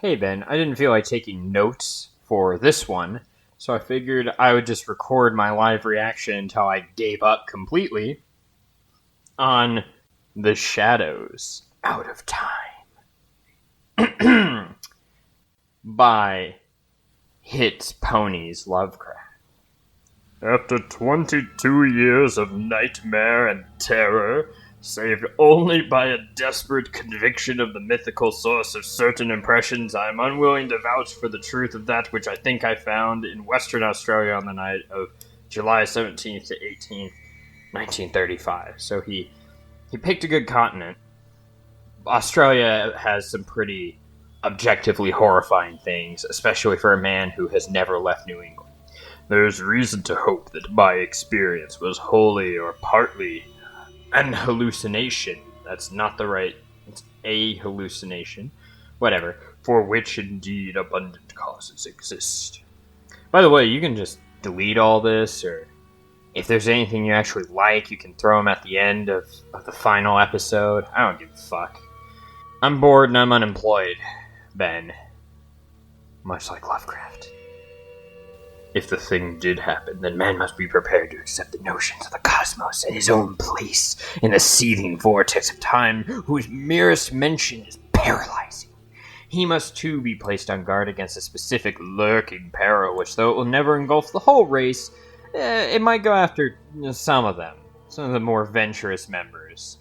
Hey Ben, I didn't feel like taking notes for this one, so I figured I would just record my live reaction until I gave up completely on The Shadows Out of Time by Hits Ponies Lovecraft. After 22 years of nightmare and terror, saved only by a desperate conviction of the mythical source of certain impressions, I am unwilling to vouch for the truth of that which I think I found in Western Australia on the night of July 17th to 18th, 1935. So he picked a good continent. Australia has some pretty objectively horrifying things, especially for a man who has never left New England. There is reason to hope that my experience was wholly or partly an hallucination. That's not the right... It's a hallucination. Whatever. For which, indeed, abundant causes exist. By the way, you can just delete all this, or if there's anything you actually like, you can throw them at the end of the final episode. I don't give a fuck. I'm bored and I'm unemployed, Ben. Much like Lovecraft. If the thing did happen, then man must be prepared to accept the notions of the cosmos and his own place in the seething vortex of time, whose merest mention is paralyzing. He must too be placed on guard against a specific lurking peril, which, though it will never engulf the whole race, it might go after some of the more venturous members.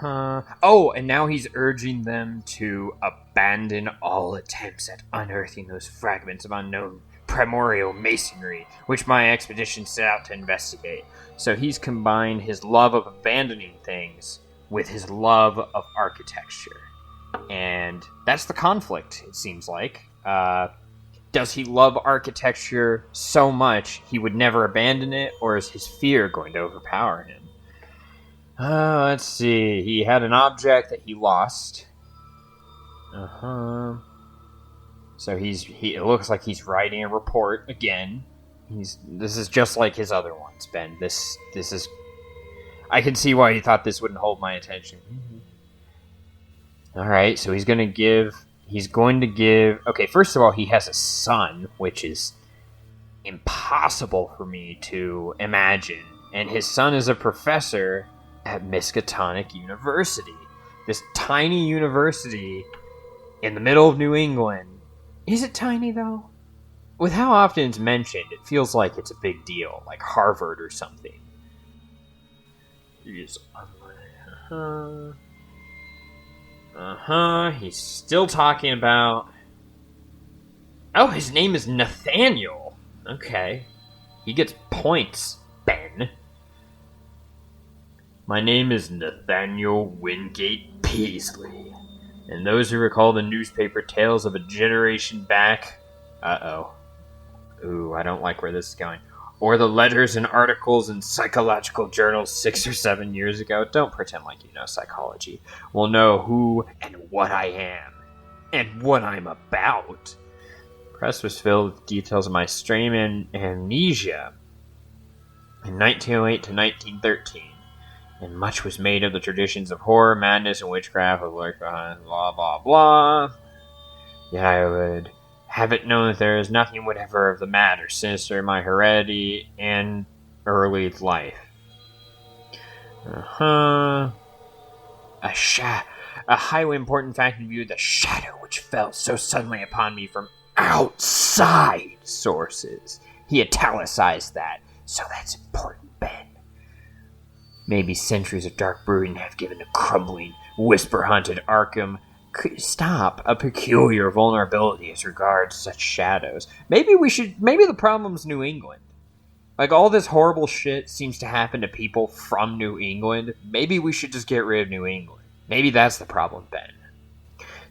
Oh, and now he's urging them to abandon all attempts at unearthing those fragments of unknown primordial masonry, which my expedition set out to investigate. So he's combined his love of abandoning things with his love of architecture. And that's the conflict, it seems like. Does he love architecture so much he would never abandon it, or is his fear going to overpower him? Let's see. He had an object that he lost. So it looks like he's writing a report again. This is just like his other ones, Ben. This is... I can see why he thought this wouldn't hold my attention. Alright, so he's going to give... Okay, first of all, he has a son, which is impossible for me to imagine. And his son is a professor at Miskatonic University. This tiny university in the middle of New England. Is it tiny, though? With how often it's mentioned, it feels like it's a big deal, like Harvard or something. He's still talking about... Oh, his name is Nathaniel. Okay. He gets points, Ben. My name is Nathaniel Wingate Peasley. And those who recall the newspaper tales of a generation back... Ooh, I don't like where this is going. Or the letters and articles in psychological journals 6 or 7 years ago. Don't pretend like you know psychology. Will know who and what I am. And what I'm about. Press was filled with details of my extreme amnesia in 1908 to 1913. And much was made of the traditions of horror, madness, and witchcraft of lurk behind blah, blah, blah. Yet I would have it known that there is nothing whatever of the mad or sinister in my heredity and early life. A highly important fact in view of the shadow which fell so suddenly upon me from outside sources. He italicized that, so that's important, Ben. Maybe centuries of dark brooding have given a crumbling, whisper-haunted Arkham a peculiar vulnerability as regards such shadows. Maybe the problem's New England. Like, all this horrible shit seems to happen to people from New England. Maybe we should just get rid of New England. Maybe that's the problem, Ben.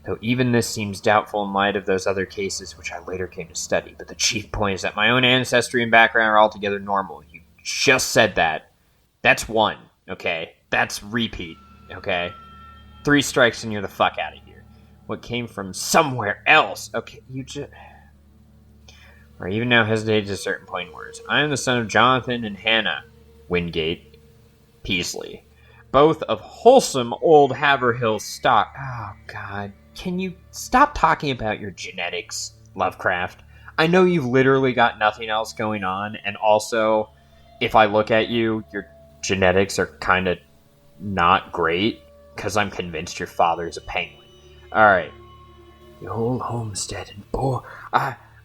Though even this seems doubtful in light of those other cases which I later came to study. But the chief point is that my own ancestry and background are altogether normal. You just said that. That's one, okay? That's repeat, okay? 3 strikes and you're the fuck out of here. What came from somewhere else? Okay, you just... Or even now hesitated at a certain point in words. I am the son of Jonathan and Hannah Wingate Peasley, both of wholesome old Haverhill stock. Oh, God. can you stop talking about your genetics, Lovecraft? I know you've literally got nothing else going on, and also, if I look at you, your genetics are kind of not great, because I'm convinced your father's a penguin. Alright. The old homestead and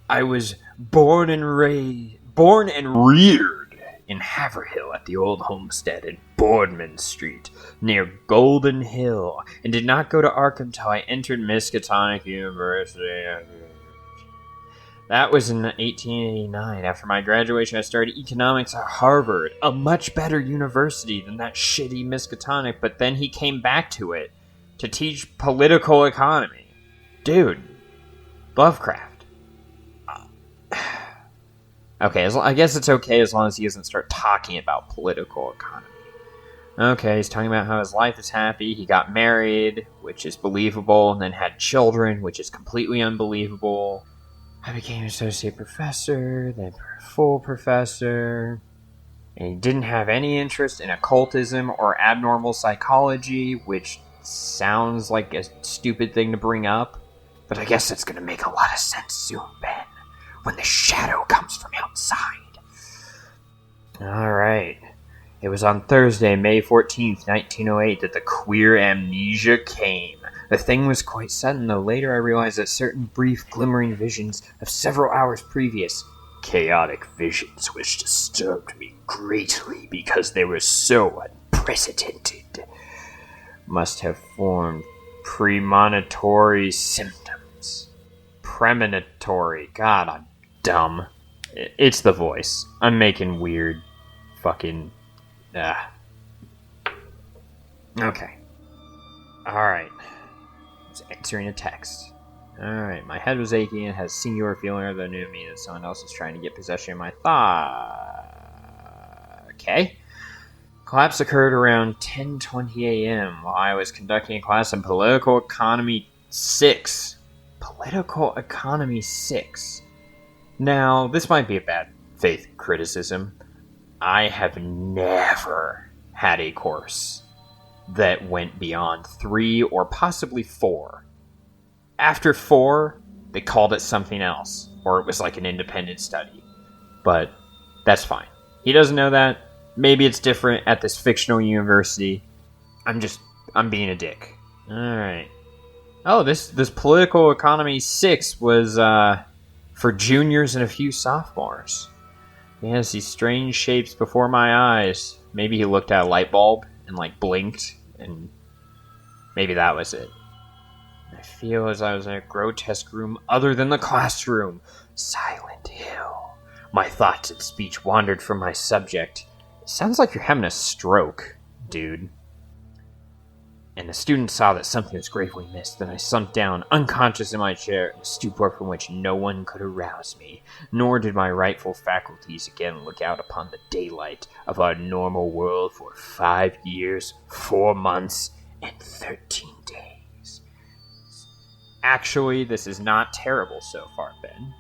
I was born and reared in Haverhill at the old homestead in Boardman Street, near Golden Hill, and did not go to Arkham until I entered Miskatonic University. That was in 1889. After my graduation, I started economics at Harvard, a much better university than that shitty Miskatonic, but then he came back to it to teach political economy. Dude, Lovecraft. Okay, I guess it's okay as long as he doesn't start talking about political economy. Okay, he's talking about how his life is happy. He got married, which is believable, and then had children, which is completely unbelievable. I became an associate professor, then full professor. And he didn't have any interest in occultism or abnormal psychology, which sounds like a stupid thing to bring up. But I guess it's going to make a lot of sense soon, Ben, when the shadow comes from outside. Alright. It was on Thursday, May 14th, 1908, that the queer amnesia came. The thing was quite sudden, though later I realized that certain brief, glimmering visions of several hours previous, chaotic visions which disturbed me greatly because they were so unprecedented, must have formed premonitory symptoms. Premonitory. God, I'm dumb. It's the voice. I'm making weird fucking... Okay. Alright. I was answering a text. Alright, my head was aching and had a singular feeling other than me that someone else was trying to get possession of my thought. Okay. Collapse occurred around 10:20 a.m. while I was conducting a class in Political Economy 6. Political Economy 6. Now, this might be a bad faith criticism. I have never had a course that went beyond 3 or possibly 4. After 4, they called it something else, or it was like an independent study. But that's fine. He doesn't know that. Maybe it's different at this fictional university. I'm being a dick. Alright. Oh, this Political Economy 6 was for juniors and a few sophomores. He has these strange shapes before my eyes. Maybe he looked at a light bulb and blinked, and maybe that was it. I feel as I was in a grotesque room other than the classroom. Silent Hill. My thoughts and speech wandered from my subject. Sounds like you're having a stroke, dude. And the student saw that something was gravely missed. Then I sunk down, unconscious in my chair, in a stupor from which no one could arouse me. Nor did my rightful faculties again look out upon the daylight of our normal world for 5 years, 4 months, and 13 days. Actually, this is not terrible so far, Ben.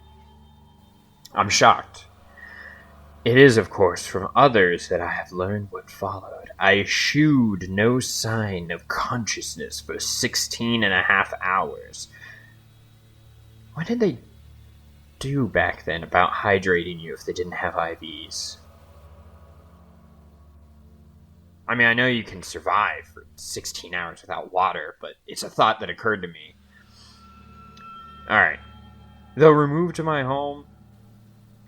I'm shocked. It is, of course, from others that I have learned what followed. I eschewed no sign of consciousness for 16.5 hours. What did they do back then about hydrating you if they didn't have IVs? I mean, I know you can survive for 16 hours without water, but it's a thought that occurred to me. Alright. Though removed to my home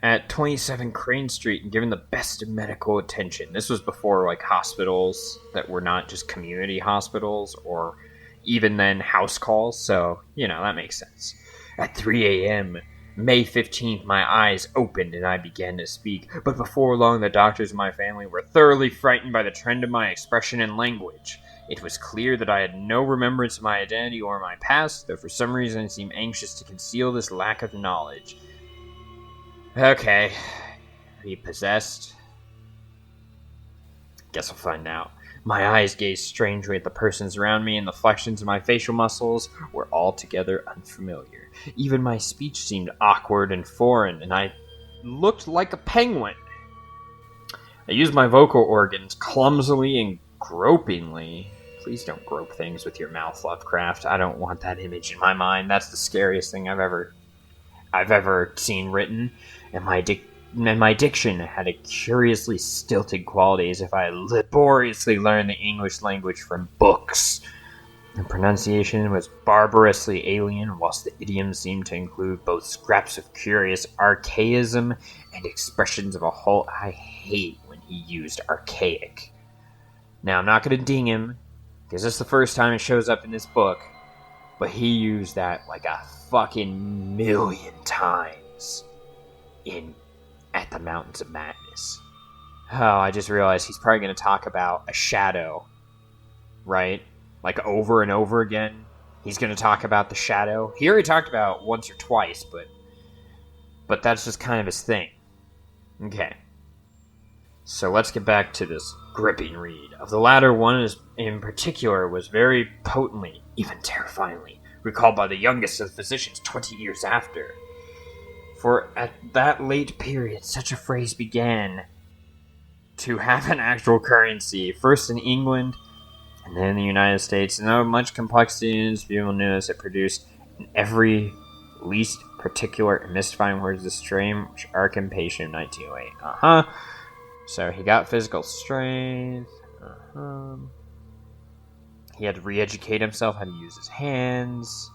at 27 Crane Street and given the best of medical attention. This was before, hospitals that were not just community hospitals, or even then house calls, so, that makes sense. At 3 a.m., May 15th, my eyes opened and I began to speak, but before long the doctors of my family were thoroughly frightened by the trend of my expression and language. It was clear that I had no remembrance of my identity or my past, though for some reason I seemed anxious to conceal this lack of knowledge. Okay. Are you possessed? Guess I'll find out. My eyes gazed strangely at the persons around me, and the flexions of my facial muscles were altogether unfamiliar. Even my speech seemed awkward and foreign, and I looked like a penguin. I used my vocal organs clumsily and gropingly, Please don't grope things with your mouth, Lovecraft. I don't want that image in my mind. That's the scariest thing I've ever seen written. And my diction had a curiously stilted quality, as if I laboriously learned the English language from books. The pronunciation was barbarously alien, whilst the idiom seemed to include both scraps of curious archaism and expressions of a whole... I hate when he used archaic. Now, I'm not going to ding him, because this is the first time it shows up in this book, but he used that like a fucking million times at the Mountains of Madness. Oh, I just realized he's probably going to talk about a shadow, right? Like over and over again. He's going to talk about the shadow. He already talked about it once or twice, but that's just kind of his thing. Okay. So let's get back to this gripping read. Of the latter, one in particular was very potently, even terrifyingly, recalled by the youngest of the physicians 20 years after. For at that late period, such a phrase began to have an actual currency, first in England, and then in the United States. And though much complexity in its view news, it produced in every least particular and mystifying words the strange arc impatient of 1908. So he got physical strength. He had to re-educate himself how to use his hands.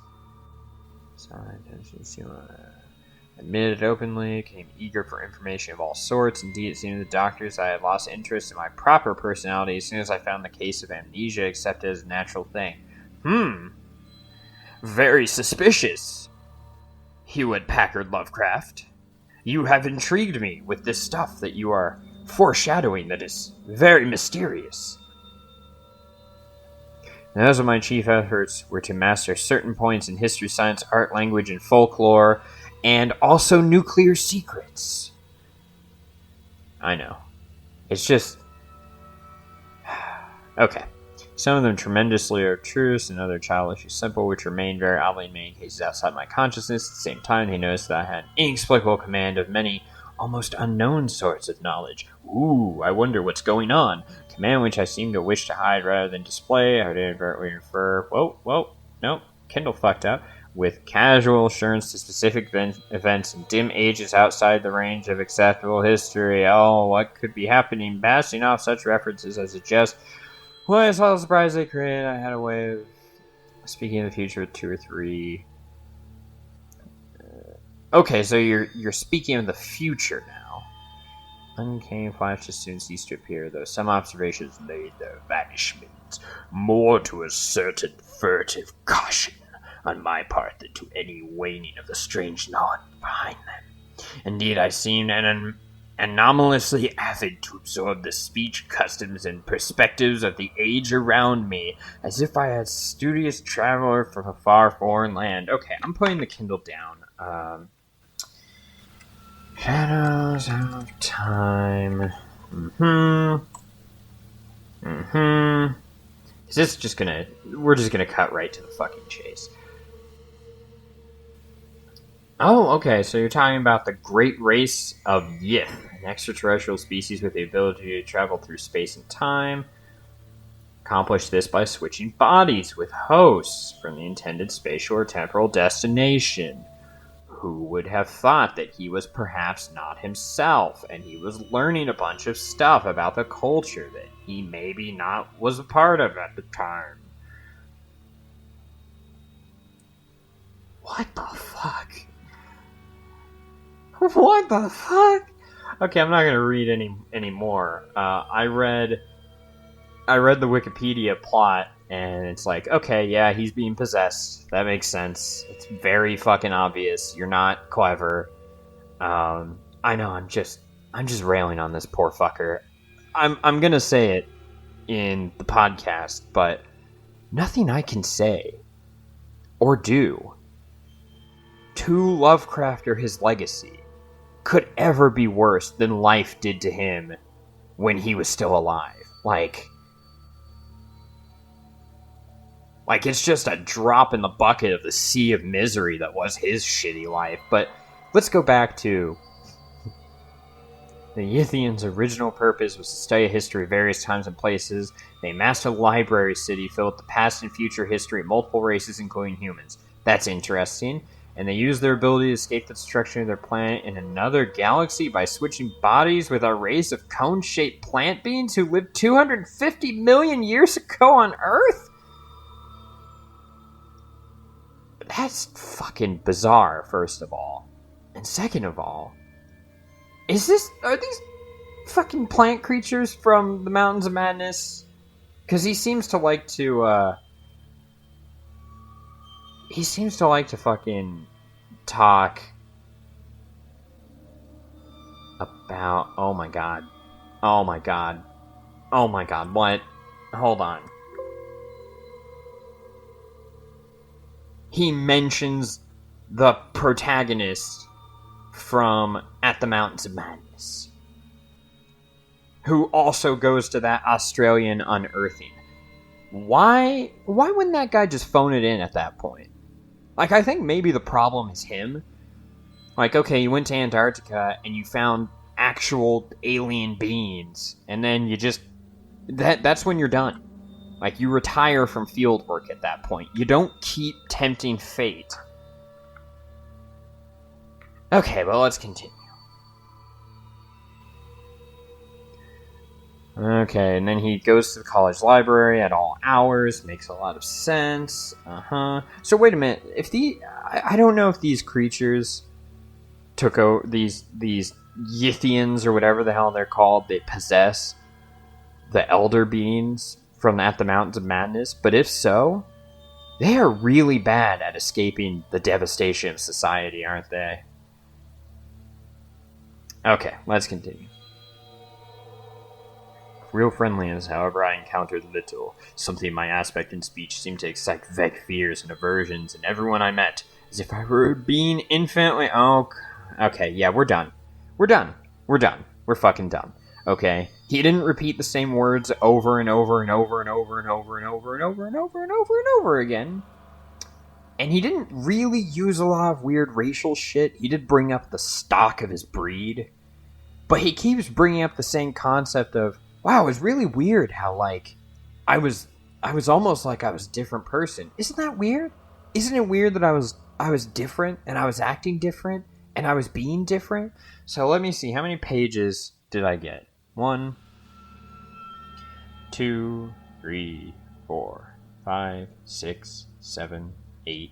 Admitted openly, became eager for information of all sorts. Indeed, it seemed to the doctors I had lost interest in my proper personality as soon as I found the case of amnesia accepted as a natural thing. Very suspicious, Hewlett Packard Lovecraft. You have intrigued me with this stuff that you are foreshadowing that is very mysterious. And those of my chief efforts were to master certain points in history, science, art, language, and folklore, and also nuclear secrets. I know. It's just... Okay. Some of them tremendously abstruse and other childishly simple, which remained very oddly in many cases outside my consciousness. At the same time, he noticed that I had an inexplicable command of many almost unknown sorts of knowledge. Ooh, I wonder what's going on. Command which I seemed to wish to hide rather than display. I would inadvertently refer... Nope. Kindle fucked up. With casual assurance to specific events in dim ages outside the range of acceptable history. Oh, what could be happening? Passing off such references, I suggest. Well, I saw the surprise they created. I had a way of speaking of the future with 2 or 3. Okay, so you're speaking of the future now. Uncanny flashes soon ceased to appear, though some observations made their vanishment more to a certain furtive caution on my part than to any waning of the strange knowledge behind them. Indeed, I seemed anomalously avid to absorb the speech, customs, and perspectives of the age around me, as if I had studious traveler from a far foreign land. Okay, I'm putting the Kindle down. Shadows of Time. We're just gonna cut right to the fucking chase. Oh, okay, so you're talking about the great race of Yith, an extraterrestrial species with the ability to travel through space and time. Accomplish this by switching bodies with hosts from the intended spatial or temporal destination. Who would have thought that he was perhaps not himself, and he was learning a bunch of stuff about the culture that he maybe not was a part of at the time? What the fuck? What the fuck? Okay, I'm not gonna read any more. I read the Wikipedia plot, and it's like, okay, yeah, he's being possessed. That makes sense. It's very fucking obvious. You're not clever. I know. I'm just railing on this poor fucker. I'm gonna say it in the podcast, but nothing I can say or do to Lovecraft or his legacy could ever be worse than life did to him when he was still alive. Like it's just a drop in the bucket of the sea of misery that was his shitty life. But let's go back to The Yithians' original purpose was to study history of various times and places. They amassed a library city filled with the past and future history of multiple races, including humans. That's interesting. And they used their ability to escape the destruction of their planet in another galaxy by switching bodies with a race of cone-shaped plant beings who lived 250 million years ago on Earth? That's fucking bizarre, first of all. And second of all, are these fucking plant creatures from the Mountains of Madness? Because he seems to like to fucking talk about, oh my god, what? Hold on. He mentions the protagonist from At the Mountains of Madness, who also goes to that Australian unearthing. Why wouldn't that guy just phone it in at that point? Like, I think maybe the problem is him. Like, okay, you went to Antarctica and you found actual alien beings, and then you just... That's when you're done. Like, you retire from field work at that point. You don't keep tempting fate. Okay, well, let's continue. Okay, and then he goes to the college library at all hours. Makes a lot of sense. So wait a minute. If I don't know if these creatures took over, these Yithians or whatever the hell they're called, they possess the elder beings from At the Mountains of Madness. But if so, they are really bad at escaping the devastation of society, aren't they? Okay, let's continue. Real friendliness, however, I encountered little. Something in my aspect and speech seemed to excite vague fears and aversions in everyone I met, as if I were being infinitely... Oh, okay, yeah, we're done. We're fucking done. Okay? He didn't repeat the same words over and over and over and over and over and over and over and over and over and over again. And he didn't really use a lot of weird racial shit. He did bring up the stock of his breed. But he keeps bringing up the same concept of, wow, it was really weird how, like, I was almost like I was a different person. Isn't that weird? Isn't it weird that I was different, and I was acting different, and I was being different? So let me see, how many pages did I get? 1, 2, 3, 4, 5, 6, 7, 8,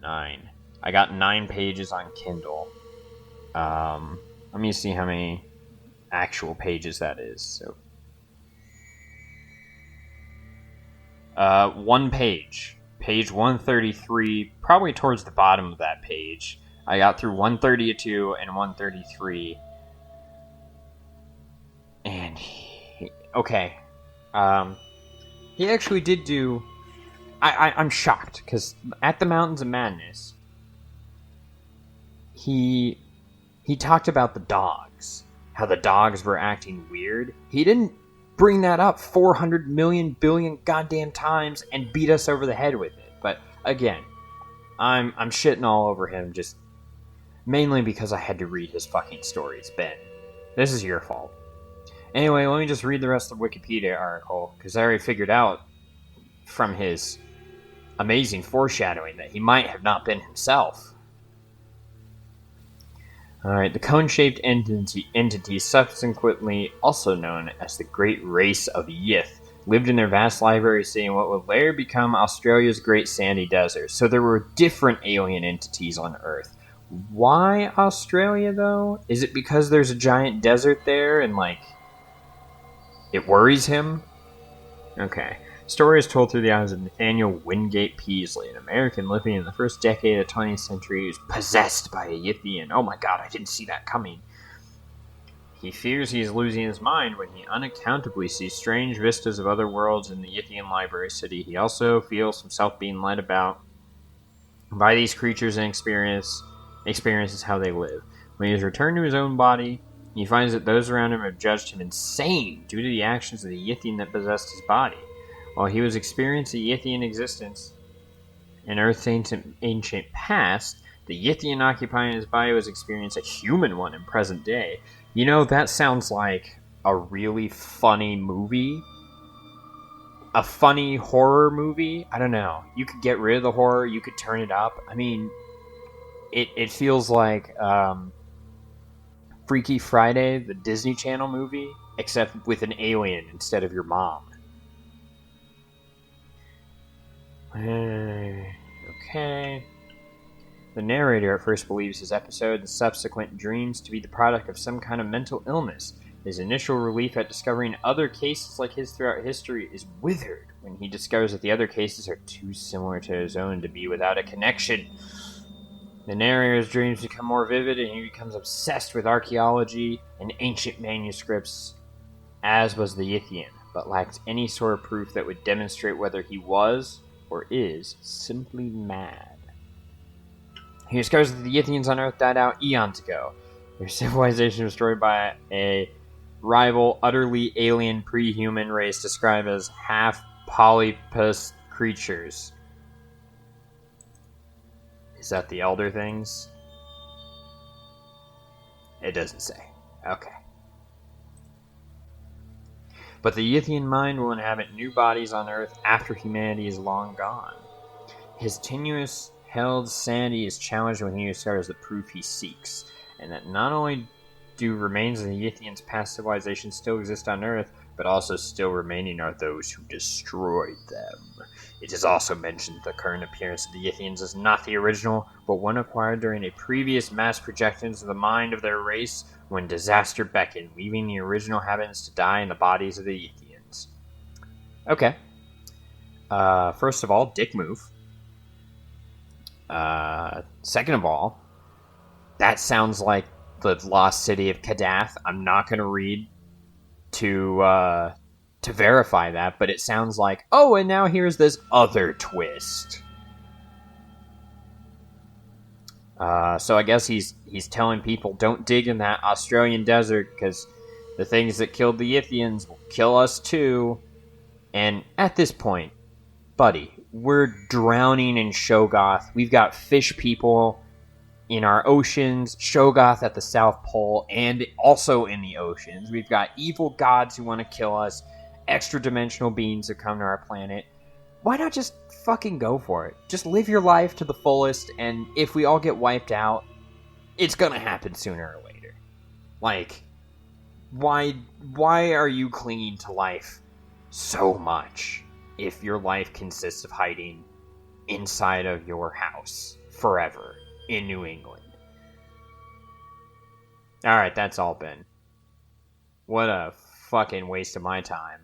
9. I got 9 pages on Kindle. Let me see how many actual pages that is. So, 1 page. Page 133, probably towards the bottom of that page. I got through 132 and 133. And okay. He actually did do... I'm shocked, because At the Mountains of Madness, he talked about the dogs. How the dogs were acting weird. He didn't bring that up 400 million billion goddamn times and beat us over the head with it. But again, I'm shitting all over him just mainly because I had to read his fucking stories. Ben, this is your fault. Anyway, let me just read the rest of the Wikipedia article, because I already figured out from his amazing foreshadowing that he might have not been himself. Alright, the cone-shaped entity, subsequently also known as the Great Race of Yith, lived in their vast library city in what would later become Australia's Great Sandy Desert. So there were different alien entities on Earth. Why Australia, though? Is it because there's a giant desert there and, like, it worries him? Okay. Story is told through the eyes of Nathaniel Wingate Peasley, an American living in the first decade of the 20th century who's possessed by a Yithian. Oh my god, I didn't see that coming. He fears he is losing his mind when he unaccountably sees strange vistas of other worlds in the Yithian library city. He also feels himself being led about by these creatures and experiences how they live. When he has returned to his own body, he finds that those around him have judged him insane due to the actions of the Yithian that possessed his body. While he was experiencing Yithian existence in Earth's ancient past, the Yithian occupying his body was experiencing a human one in present day. You know, that sounds like a really funny movie. A funny horror movie? I don't know. You could get rid of the horror, you could turn it up. I mean, it feels like Freaky Friday, the Disney Channel movie, except with an alien instead of your mom. Okay. The narrator at first believes his episode and subsequent dreams to be the product of some kind of mental illness. His initial relief at discovering other cases like his throughout history is withered when he discovers that the other cases are too similar to his own to be without a connection. The narrator's dreams become more vivid and he becomes obsessed with archaeology and ancient manuscripts, as was the Yithian, but lacked any sort of proof that would demonstrate whether he was or is simply mad. He discovers that the Yithians on Earth died out eons ago. Their civilization was destroyed by a rival, utterly alien pre-human race described as half-polypus creatures. Is that the Elder Things? It doesn't say. Okay. But the Yithian mind will inhabit new bodies on Earth after humanity is long gone. His tenuous held sanity is challenged when he discovers the proof he seeks, and that not only do remains of the Yithian's past civilization still exist on Earth, but also still remaining are those who destroyed them. It is also mentioned that the current appearance of the Yithians is not the original, but one acquired during a previous mass projection into the mind of their race when disaster beckoned, leaving the original inhabitants to die in the bodies of the Yithians. Okay. First of all, dick move. Second of all, that sounds like the lost city of Kadath. I'm not going to read to verify that, but it sounds like, oh, and now here's this other twist. So I guess he's telling people, don't dig in that Australian desert, because the things that killed the Yithians will kill us too. And at this point, buddy, we're drowning in Shoggoth. We've got fish people in our oceans, Shoggoth at the South Pole, and also in the oceans. We've got evil gods who want to kill us, extra-dimensional beings that come to our planet. Why not just fucking go for it? Just live your life to the fullest, and if we all get wiped out, it's gonna happen sooner or later. Like, why are you clinging to life so much if your life consists of hiding inside of your house forever in New England? Alright, that's all been. What a fucking waste of my time.